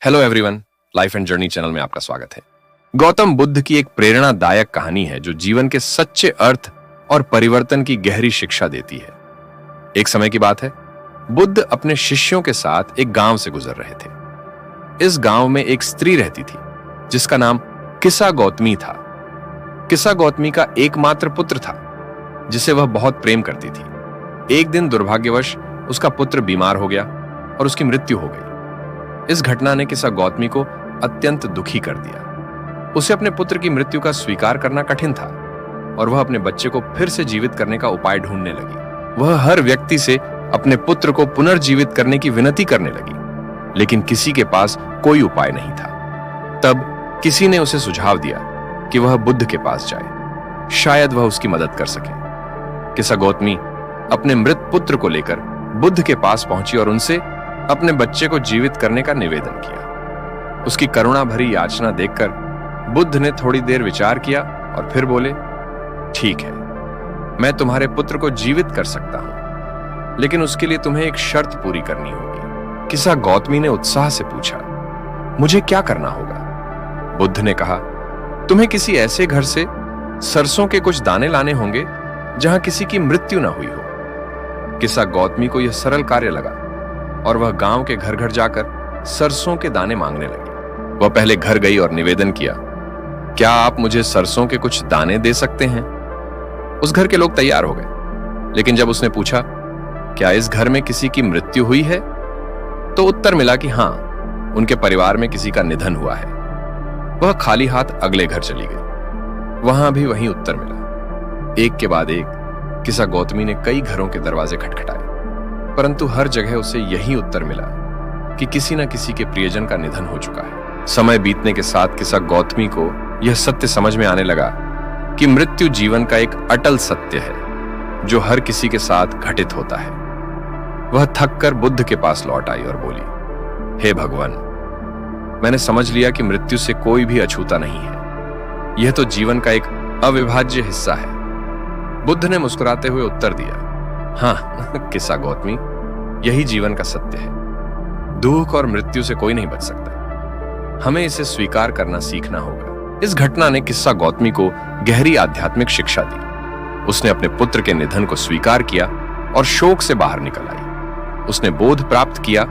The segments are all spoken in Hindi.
Hello everyone, life and journey channel में आपका स्वागत है। गौतम बुद्ध की एक प्रेरणादायक कहानी है जो जीवन के सच्चे अर्थ और परिवर्तन की गहरी शिक्षा देती है। एक समय की बात है, बुद्ध अपने शिष्यों के साथ एक गांव से गुजर रहे थे। इस गांव में एक स्त्री रहती थी जिसका नाम किसा गौतमी था। किसा गौतमी का एकमात्र पुत्र था जिसे वह बहुत प्रेम करती थी। एक दिन दुर्भाग्यवश उसका पुत्र बीमार हो गया और उसकी मृत्यु हो गई। इस घटना ने किसा गौतमी को अत्यंत दुखी कर दिया। उसे अपने पुत्र की मृत्यु का स्वीकार करना कठिन था और वह अपने बच्चे को फिर से जीवित करने का उपाय ढूंढने लगी। वह हर व्यक्ति से अपने पुत्र को पुनर्जीवित करने की विनती करने लगी, लेकिन किसी के पास कोई उपाय नहीं था। तब किसी ने उसे सुझाव दिया कि वह बुद्ध के पास जाए, शायद वह उसकी मदद कर सके। किसा गौतमी अपने मृत पुत्र को लेकर बुद्ध के पास पहुंची और उनसे अपने बच्चे को जीवित करने का निवेदन किया। उसकी करुणा भरी याचना देखकर बुद्ध ने थोड़ी देर विचार किया और फिर बोले, ठीक है, मैं तुम्हारे पुत्र को जीवित कर सकता हूं, लेकिन उसके लिए तुम्हें एक शर्त पूरी करनी होगी। किसा गौतमी ने उत्साह से पूछा, मुझे क्या करना होगा? बुद्ध ने कहा, तुम्हें किसी ऐसे घर से सरसों के कुछ दाने लाने होंगे जहां किसी की मृत्यु न हुई हो। किसा गौतमी को यह सरल कार्य लगा और वह गांव के घर घर जाकर सरसों के दाने मांगने लगी। वह पहले घर गई और निवेदन किया, क्या आप मुझे सरसों के कुछ दाने दे सकते हैं? उस घर के लोग तैयार हो गए, लेकिन जब उसने पूछा, क्या इस घर में किसी की मृत्यु हुई है, तो उत्तर मिला कि हां, उनके परिवार में किसी का निधन हुआ है। वह खाली हाथ अगले घर चली गई। वहां भी वही उत्तर मिला। एक के बाद एक किसा गौतमी ने कई घरों के दरवाजे खटखटाए, परंतु हर जगह उसे यही उत्तर मिला कि किसी न किसी के प्रियजन का निधन हो चुका है। समय बीतने के साथ किसा गौतमी को यह सत्य समझ में आने लगा कि मृत्यु जीवन का एक अटल सत्य है जो हर किसी के साथ घटित होता है। वह थककर बुद्ध के पास लौट आई और बोली, हे भगवान, मैंने समझ लिया कि मृत्यु से कोई भी अछूता नहीं है। यह तो जीवन का एक अविभाज्य हिस्सा है। बुद्ध ने मुस्कुराते हुए उत्तर दिया, हाँ किसा गौतमी, यही जीवन का सत्य है। दुख और मृत्यु से कोई नहीं बच सकता। हमें इसे स्वीकार करना सीखना होगा। इस घटना ने किस्सा गौतमी को गहरी आध्यात्मिक शिक्षा दी। उसने अपने पुत्र के निधन को स्वीकार किया और शोक से बाहर निकल आई। उसने बोध प्राप्त किया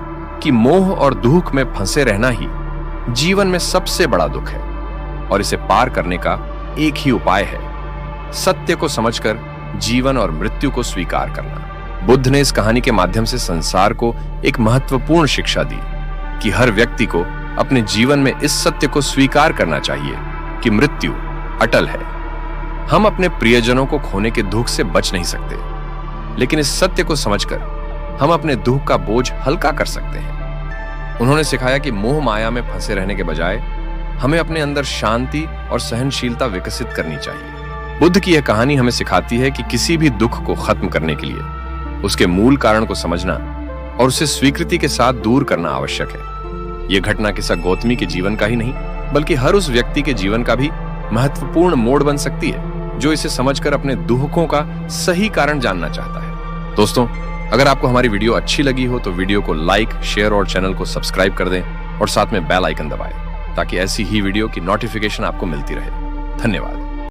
कि मोह और दुख में फंसे रहना ही जीवन में सबसे बड़ा दुख है और इसे पार करने का एक ही उपाय है, सत्य को समझकर जीवन और मृत्यु को स्वीकार करना। बुद्ध ने इस कहानी के माध्यम से संसार को एक महत्वपूर्ण शिक्षा दी कि हर व्यक्ति को अपने जीवन में इस सत्य को स्वीकार करना चाहिए कि मृत्यु अटल है। हम अपने प्रियजनों को खोने के दुख से बच नहीं सकते, लेकिन इस सत्य को समझकर हम अपने दुख का बोझ हल्का कर सकते हैं। उन्होंने सिखाया कि मोह माया में फंसे रहने के बजाय हमें अपने अंदर शांति और सहनशीलता विकसित करनी चाहिए। बुद्ध की यह कहानी हमें सिखाती है कि किसी भी दुख को खत्म करने के लिए उसके मूल कारण को समझना और उसे स्वीकृति के साथ दूर करना आवश्यक है। यह घटना किसा गौतमी के जीवन का ही नहीं, बल्कि हर उस व्यक्ति के जीवन का भी महत्वपूर्ण मोड़ बन सकती है जो इसे समझकर अपने दुखों का सही कारण जानना चाहता है। दोस्तों, अगर आपको हमारी वीडियो अच्छी लगी हो तो वीडियो को लाइक, शेयर और चैनल को सब्सक्राइब कर दें और साथ में बेल आइकन दबाएं ताकि ऐसी ही वीडियो की नोटिफिकेशन आपको मिलती रहे। धन्यवाद।